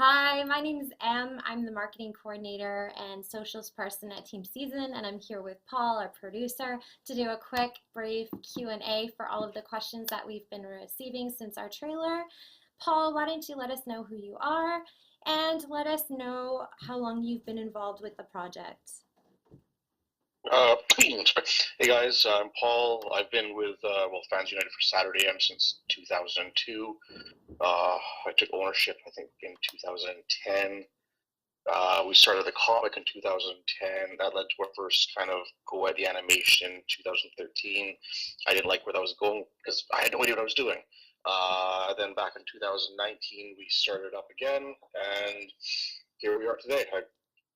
Hi, my name is Em. I'm the marketing coordinator and socials person at Team Season, and I'm here with Paul, our producer, to do a quick, brief Q&A for all of the questions that we've been receiving since our trailer. Paul, why don't you let us know who you are and let us know how long you've been involved with the project? Hey guys, I'm Paul. I've been with Fans United for Saturday M since 2002. I took ownership, I think, in 2010. We started the comic in 2010. That led to our first kind of go at the animation in 2013. I didn't like where that was going because I had no idea what I was doing. Then back in 2019, we started up again, and here we are today. I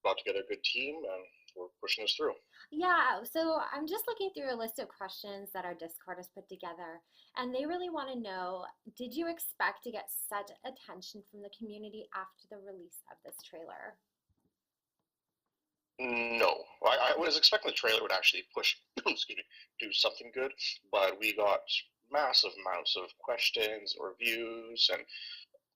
got together a good team, and we're pushing this through. Yeah, so I'm just looking through a list of questions that our Discord has put together, and they really want to know, did you expect to get such attention from the community after the release of this trailer? No, I was expecting the trailer would actually push, excuse me, do something good, but we got massive amounts of questions or reviews and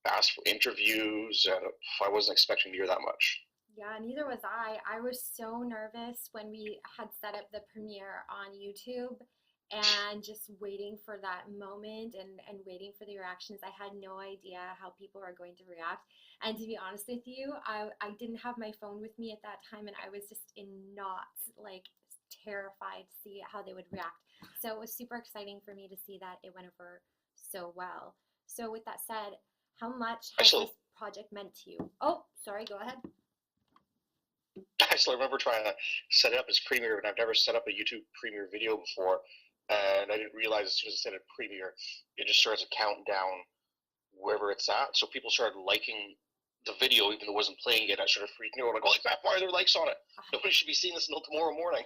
asked for interviews, and I wasn't expecting to hear that much. Yeah, neither was I. I was so nervous when we had set up the premiere on YouTube and just waiting for that moment and waiting for the reactions. I had no idea how people were going to react. And to be honest with you, I didn't have my phone with me at that time and I was just in knots, like terrified to see how they would react. So it was super exciting for me to see that it went over so well. So with that said, how much I has still, this project meant to you? Oh, sorry, go ahead. I still remember trying to set it up as premiere, and I've never set up a YouTube premiere video before, and I didn't realize as soon as I set it premiere, it just starts to count down wherever it's at. So people started liking the video even though it wasn't playing yet. I started freaking out. I'm like, holy crap, why are there likes on it? Nobody should be seeing this until tomorrow morning.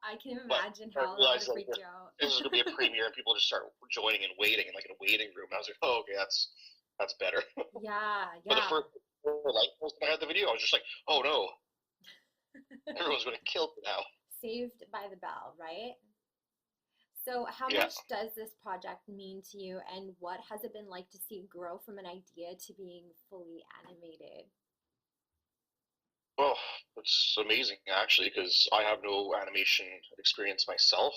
I can But imagine I how that would realized have like freaked you out. this was gonna be a premiere, and people just start joining and waiting, in like in a waiting room. And I was like, oh, okay, that's better. Yeah, But the yeah. first like post I had the video, I was just like, oh no, everyone's gonna kill me now. Saved by the bell, right? So, how Yeah. much does this project mean to you, and what has it been like to see it grow from an idea to being fully animated? Oh, it's amazing actually because I have no animation experience myself.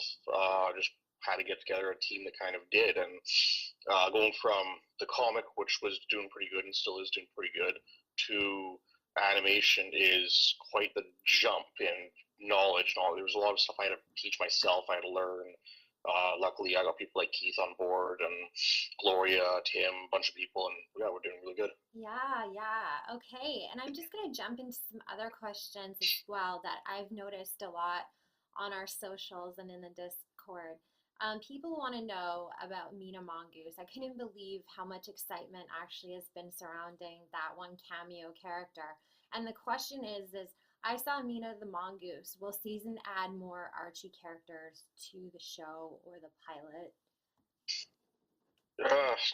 Just had to get together a team that kind of did, and going from the comic, which was doing pretty good and still is doing pretty good, to animation is quite the jump in knowledge. There was a lot of stuff I had to teach myself. I had to learn. Luckily, I got people like Keith on board and Gloria, Tim, a bunch of people, and yeah, we're doing really good. Yeah, yeah. Okay. And I'm just going to jump into some other questions as well that I've noticed a lot on our socials and in the Discord. People want to know about MINA Mongoose. I couldn't believe how much excitement actually has been surrounding that one cameo character. And the question is I saw Mina the Mongoose. Will season add more Archie characters to the show or the pilot?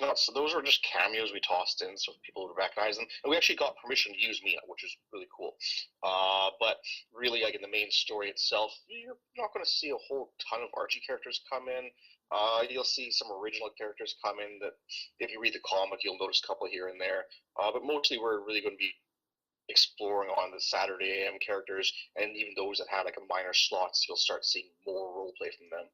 Not so. Those were just cameos we tossed in so people would recognize them, and we actually got permission to use Mina, which is really cool. But really, like in the main story itself, you're not going to see a whole ton of Archie characters come in. You'll see some original characters come in that, if you read the comic, you'll notice a couple here and there. But mostly, we're really going to be exploring on the Saturday AM characters, and even those that had like a minor slots, you'll start seeing more roleplay from them.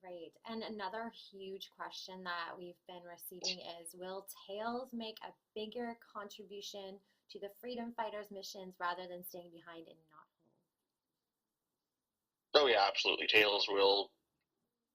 Great. And another huge question that we've been receiving is, will Tails make a bigger contribution to the Freedom Fighters missions rather than staying behind in Knothole? Oh yeah, absolutely. Tails will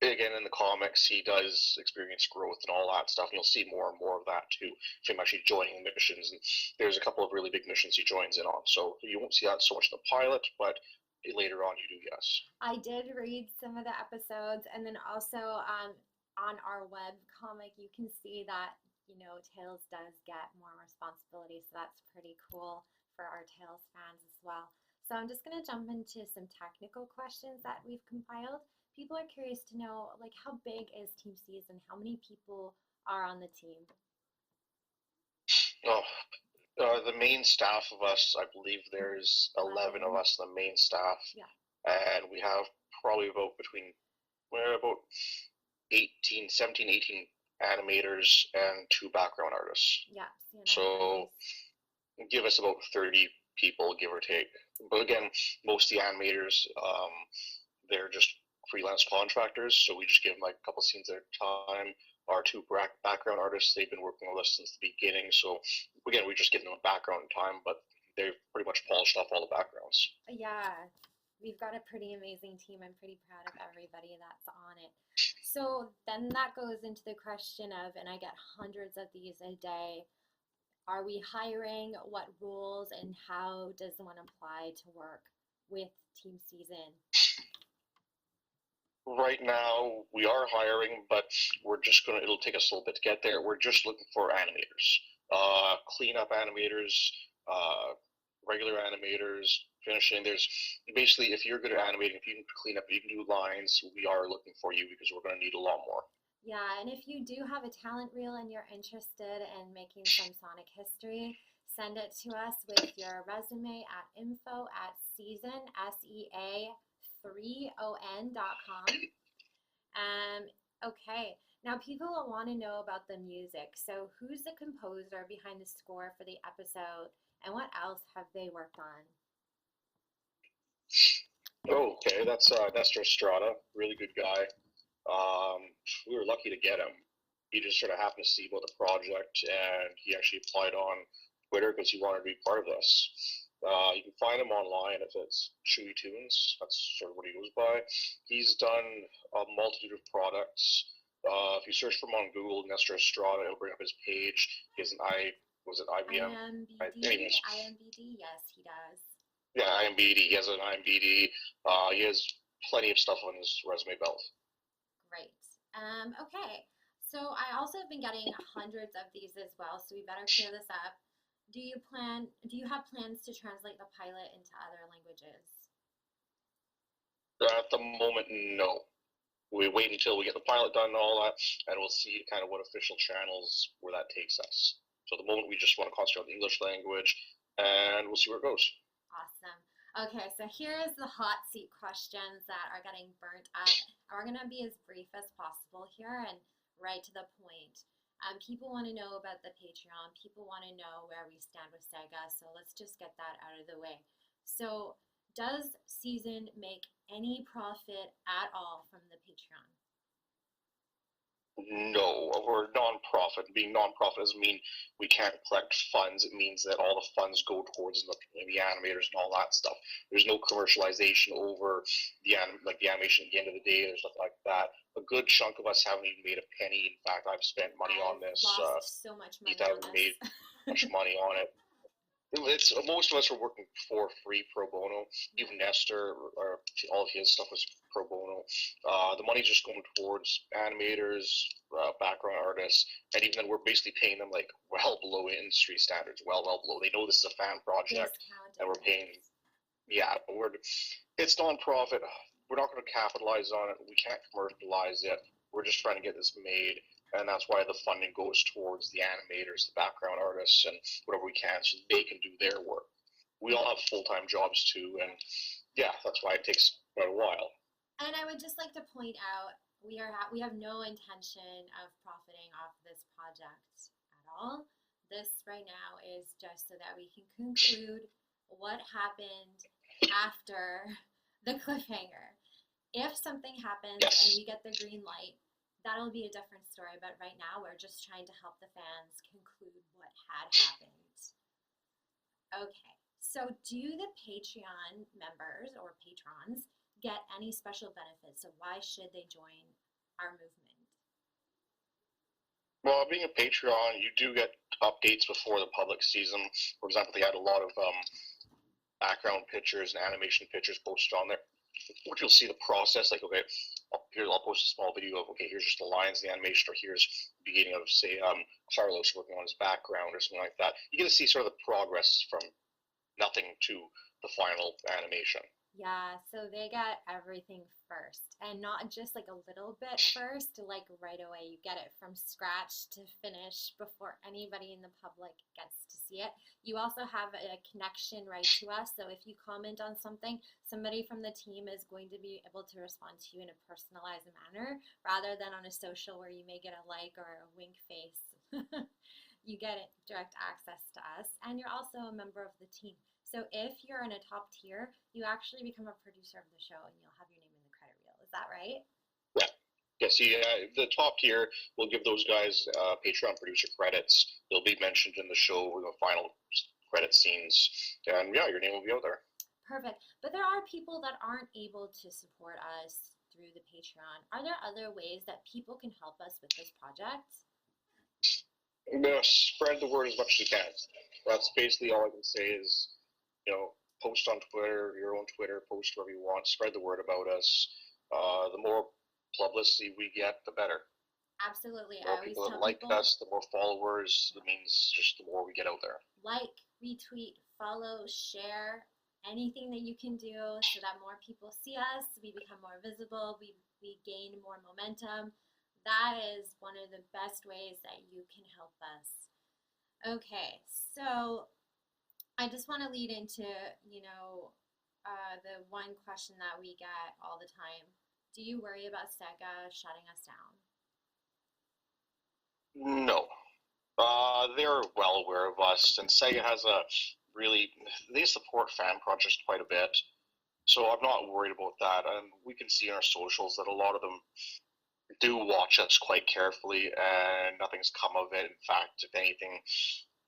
again in the comics he does experience growth and all that stuff, and you'll see more and more of that too. Him actually joining missions, and there's a couple of really big missions he joins in on. So you won't see that so much in the pilot, but later on you do, yes. I did read some of the episodes, and then also on our web comic, you can see that, Tails does get more responsibility, so that's pretty cool for our Tails fans as well. So I'm just going to jump into some technical questions that we've compiled. People are curious to know, like, how big is Team Season? How many people are on the team? Oh, the main staff of us, I believe there's 11 of 11? us in the main staff, Yeah. and we have probably we're about 18, 17, 18 animators and two background artists. Yeah, CNI So artists. give us about 30 people, give or take. But again, most of the animators, they're just freelance contractors, so we just give them like a couple scenes at a time. Our two background artists, they've been working with us since the beginning, so again, we just give them a background time, but they've pretty much polished off all the backgrounds. Yeah, we've got a pretty amazing team. I'm pretty proud of everybody that's on it. So then that goes into the question of, and I get hundreds of these a day, are we hiring? What rules and how does one apply to work with Team Sea3on? Right now, we are hiring, but it'll take us a little bit to get there. We're just looking for animators, cleanup animators, regular animators, finishing. There's basically, if you're good at animating, if you can clean up, you can do lines, we are looking for you because we're going to need a lot more. Yeah, and if you do have a talent reel and you're interested in making some Sonic history, send it to us with your resume at info@season, SEA3on.com. Okay, now people will want to know about the music. So who's the composer behind the score for the episode, and what else have they worked on? Okay, that's Nestor Estrada, really good guy. We were lucky to get him. He just sort of happened to see about the project, and he actually applied on Twitter because he wanted to be part of this. You can find him online if it's Chewy Tunes. That's sort of what he goes by. He's done a multitude of products. If you search for him on Google, Nestor Estrada, it'll bring up his page. He has an IBM? IMBD, yes, he does. Yeah, IMBD. He has an IMBD. He has plenty of stuff on his resume belt. Great. Okay, so I also have been getting hundreds of these as well, so we better clear this up. Do you have plans to translate the pilot into other languages? At the moment, no. We wait until we get the pilot done and all that, and we'll see kind of what official channels where that takes us. So at the moment, we just want to concentrate on the English language, and we'll see where it goes. Awesome. Okay, so here's the hot seat questions that are getting burnt up. We're going to be as brief as possible here and right to the point. People want to know about the Patreon. People want to know where we stand with SEGA, so let's just get that out of the way. So, does Sea3on make any profit at all from the Patreon? No, we're non-profit. Being non-profit doesn't mean we can't collect funds. It means that all the funds go towards the animators and all that stuff. There's no commercialization over the animation at the end of the day. There's nothing like that. A good chunk of us haven't even made a penny. In fact, I've spent money on this. Lost so much money on this. Made much money on it. Most of us are working for free pro bono. Even Nestor, or all of his stuff was pro bono. The money's just going towards animators, background artists, and even then we're basically paying them like well below industry standards, well below. They know this is a fan project, and we're paying. Yeah, it's non-profit. We're not going to capitalize on it. We can't commercialize it. We're just trying to get this made. And that's why the funding goes towards the animators, the background artists, and whatever we can, so they can do their work. We all have full-time jobs too, and yeah, that's why it takes quite a while. And I would just like to point out, we have no intention of profiting off this project at all. This right now is just so that we can conclude what happened after the cliffhanger. If something happens and we get the green light, that'll be a different story, but right now we're just trying to help the fans conclude what had happened. Okay, so do the Patreon members or patrons get any special benefits? So why should they join our movement? Well, being a Patreon, you do get updates before the public sees them. For example, they had a lot of background pictures and animation pictures posted on there, which you'll see the process, like, okay, I'll post a small video of, okay, here's just the lines, the animation, or here's the beginning of, say, Carlos working on his background or something like that. You get to see sort of the progress from nothing to the final animation. Yeah, so they got everything first, and not just like a little bit first, like right away. You get it from scratch to finish before anybody in the public gets to see it. You also have a connection right to us, so if you comment on something, somebody from the team is going to be able to respond to you in a personalized manner, rather than on a social where you may get a like or a wink face. you get direct access to us, and you're also a member of the team. So if you're in a top tier, you actually become a producer of the show, and you'll have your name in the credit reel. Is that right? Yeah. Yeah, see, the top tier will give those guys Patreon producer credits. They'll be mentioned in the show with the final credit scenes. And yeah, your name will be out there. Perfect. But there are people that aren't able to support us through the Patreon. Are there other ways that people can help us with this project? Spread the word as much as you can. That's basically all I can say is, post on Twitter, your own Twitter, post wherever you want, spread the word about us. The more publicity we get, the better. Absolutely. The more people that like us, the more followers, that means just the more we get out there. Like, retweet, follow, share, anything that you can do so that more people see us, we become more visible, we gain more momentum. That is one of the best ways that you can help us. Okay, so I just want to lead into, the one question that we get all the time. Do you worry about SEGA shutting us down? No. They're well aware of us, and SEGA has they support fan projects quite a bit, so I'm not worried about that. And we can see in our socials that a lot of them do watch us quite carefully, and nothing's come of it. In fact, if anything,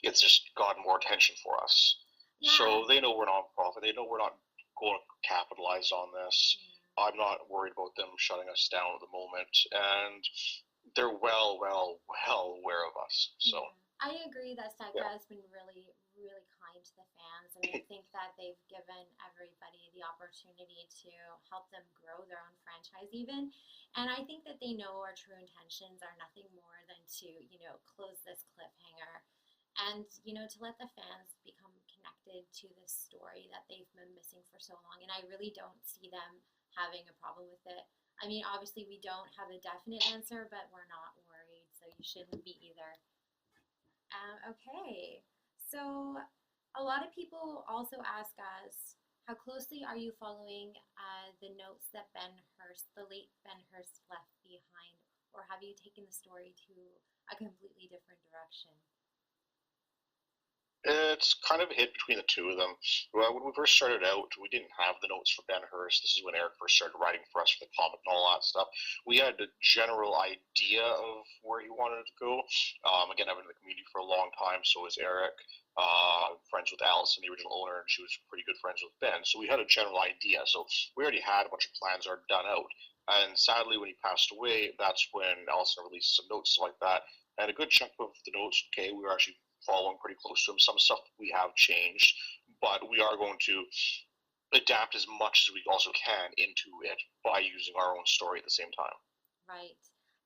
it's just gotten more attention for us. Yeah. So they know we're non-profit. They know we're not going to capitalize on this. Yeah. I'm not worried about them shutting us down at the moment, and they're well aware of us. So I agree that SEGA has been really, really kind to the fans, and I think that they've given everybody the opportunity to help them grow their own franchise even. And I think that they know our true intentions are nothing more than to, close this cliffhanger and, to let the fans become connected to this story that they've been missing for so long. And I really don't see them having a problem with it. I mean, obviously we don't have a definite answer, but we're not worried, so you shouldn't be either. Okay, so a lot of people also ask us, how closely are you following the notes that the late Ben Hurst left behind, or have you taken the story to a completely different direction? It's kind of a hit between the two of them. Well, when we first started out, we didn't have the notes for Ben Hurst. This is when Eric first started writing for us for the comic and all that stuff. We had a general idea of where he wanted it to go. Again, I've been in the community for a long time, so is Eric. Friends with Allison, the original owner, and she was pretty good friends with Ben. So we had a general idea. So we already had a bunch of plans are done out. And sadly, when he passed away, that's when Allison released some notes like that. And a good chunk of the notes, we were actually following pretty close to him. Some stuff we have changed, but we are going to adapt as much as we also can into it by using our own story at the same time. Right.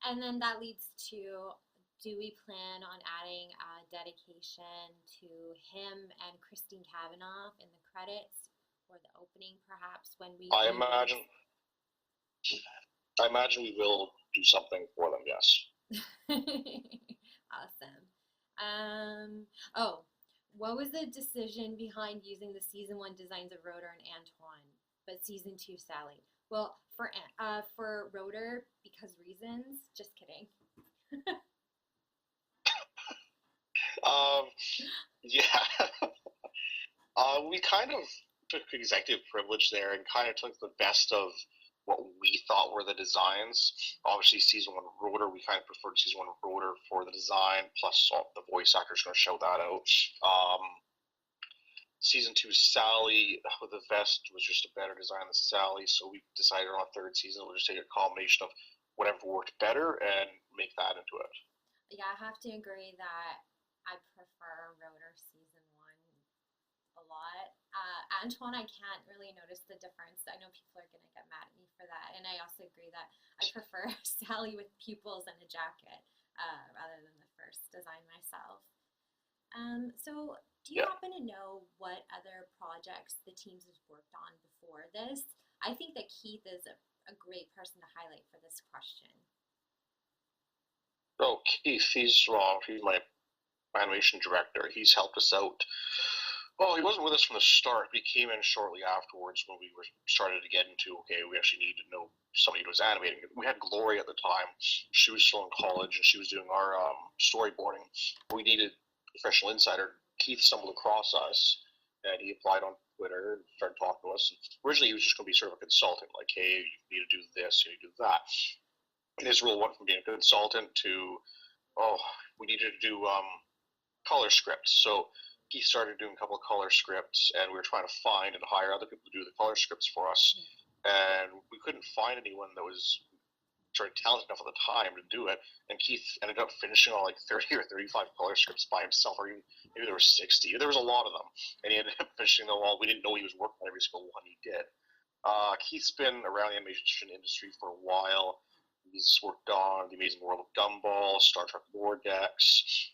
And then that leads to, do we plan on adding a dedication to him and Christine Cavanaugh in the credits or the opening perhaps when we I imagine we will do something for them, yes. Awesome. What was the decision behind using the season 1 designs of Rotor and Antoine, but season 2 Sally? Well, for Rotor, because reasons. Just kidding. We kind of took executive privilege there and kind of took the best of what we thought were the designs. Obviously, season 1 Rotor, we kind of preferred season 1 Rotor for the design, plus the voice actor's going to show that out. Season 2 Sally with the vest was just a better design than Sally, so we decided on a third season we'll just take a combination of whatever worked better and make that into it. Yeah, I have to agree that I prefer Rotor season 1 a lot. Antoine, I can't really notice the difference. I know people are going to get mad at me for that. And I also agree that I prefer Sally with pupils and a jacket rather than the first design myself. So do you happen to know what other projects the teams have worked on before this? I think that Keith is a great person to highlight for this question. Oh, Keith, he's my animation director. He's helped us out Well, he wasn't with us from the start. He came in shortly afterwards when we were started to get into, okay, we actually need to know somebody who was animating. We had Glory at the time. She was still in college, and she was doing our storyboarding. We needed a professional insider. Keith stumbled across us, and he applied on Twitter and started talking to us. And originally, he was just going to be sort of a consultant, like, hey, you need to do this, you need to do that. And his role went from being a consultant to, oh, we needed to do color scripts. So he started doing a couple of color scripts, and we were trying to find and hire other people to do the color scripts for us. And we couldn't find anyone that was sort of talented enough at the time to do it. And Keith ended up finishing all like 30 or 35 color scripts by himself, or even maybe there were 60. There was a lot of them, and he ended up finishing them all. We didn't know he was working on every single one he did. Keith's been around the animation industry for a while. He's worked on The Amazing World of Gumball, Star Trek Vortex,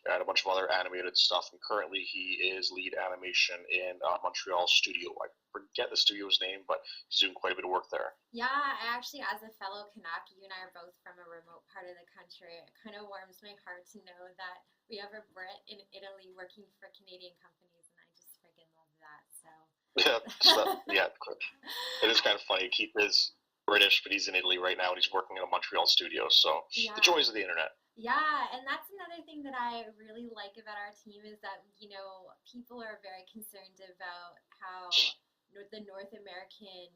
and a bunch of other animated stuff. And currently he is lead animation in Montreal studio. I forget the studio's name, but he's doing quite a bit of work there. Yeah, actually, as a fellow Canuck, you and I are both from a remote part of the country. It kind of warms my heart to know that we have a Brit in Italy working for Canadian companies, and I just freaking love that. So Yeah, it is kind of funny. Keith is British, but he's in Italy right now, and he's working in a Montreal studio. So the joys of the internet. Yeah, and that's another thing that I really like about our team is that, you know, people are very concerned about how the North American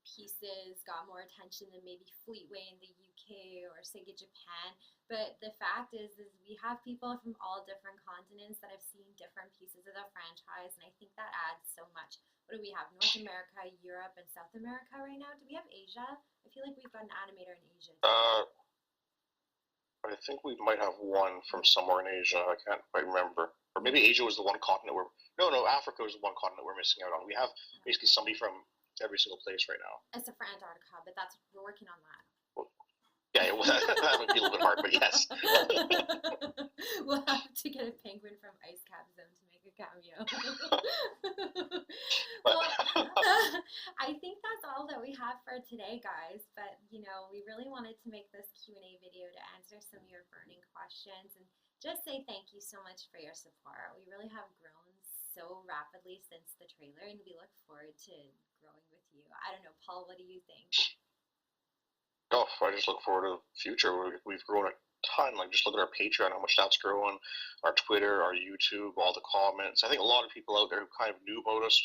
pieces got more attention than maybe Fleetway in the UK or Sega Japan. But the fact is we have people from all different continents that have seen different pieces of the franchise, and I think that adds so much. What do we have? North America, Europe, and South America right now? Do we have Asia? I feel like we've got an animator in Asia. I think we might have one from somewhere in Asia. I can't quite remember. Or maybe Asia was the one continent where... No, Africa was the one continent we're missing out on. We have basically somebody from every single place right now. Except for Antarctica, but we're working on that. Well, yeah, that would be a little bit hard, but yes. We'll have to get a penguin from Ice Cap Zone to make a cameo. Well, I think that's all that we have for today, guys. But, you know, we really wanted to make this Q&A video to answer some of your burning questions and just say thank you so much for your support. We really have grown so rapidly since the trailer, and we look forward to growing with you. I don't know, Paul, what do you think? Oh, I just look forward to the future. We've grown a ton. Like, just look at our Patreon, how much that's growing, our Twitter, our YouTube, all the comments. I think a lot of people out there who kind of knew about us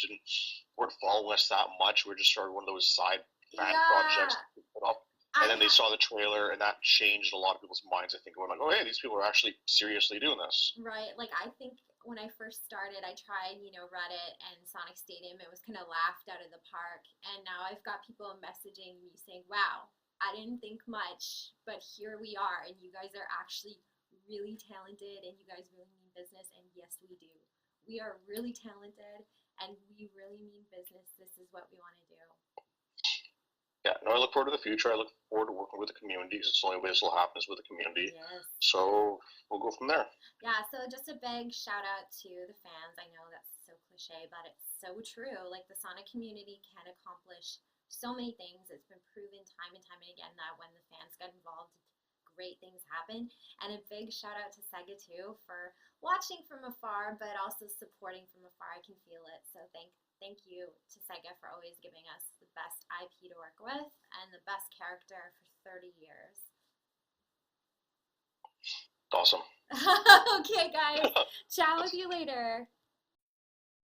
weren't following us that much. We're just sort of one of those side fan projects we put up. And then they saw the trailer, and that changed a lot of people's minds. I think going like, oh, hey, these people are actually seriously doing this. Right. Like, I think when I first started, I tried, Reddit and Sonic Stadium. It was kind of laughed out of the park. And now I've got people messaging me saying, wow, I didn't think much, but here we are. And you guys are actually really talented, and you guys really mean business. And yes, we do. We are really talented, and we really mean business. This is what we want to do. Yeah, no, I look forward to the future. I look forward to working with the community, because it's the only way this will happen is with the community. Yes. So we'll go from there. Yeah, so just a big shout out to the fans. I know that's so cliche, but it's so true. Like, the Sonic community can accomplish so many things. It's been proven time and time again that when the fans get involved, great things happen. And a big shout out to Sega too for watching from afar, but also supporting from afar. I can feel it. So thank you to Sega for always giving us the best IP to work with and the best character for 30 years. Awesome. Okay, guys. Ciao with you later.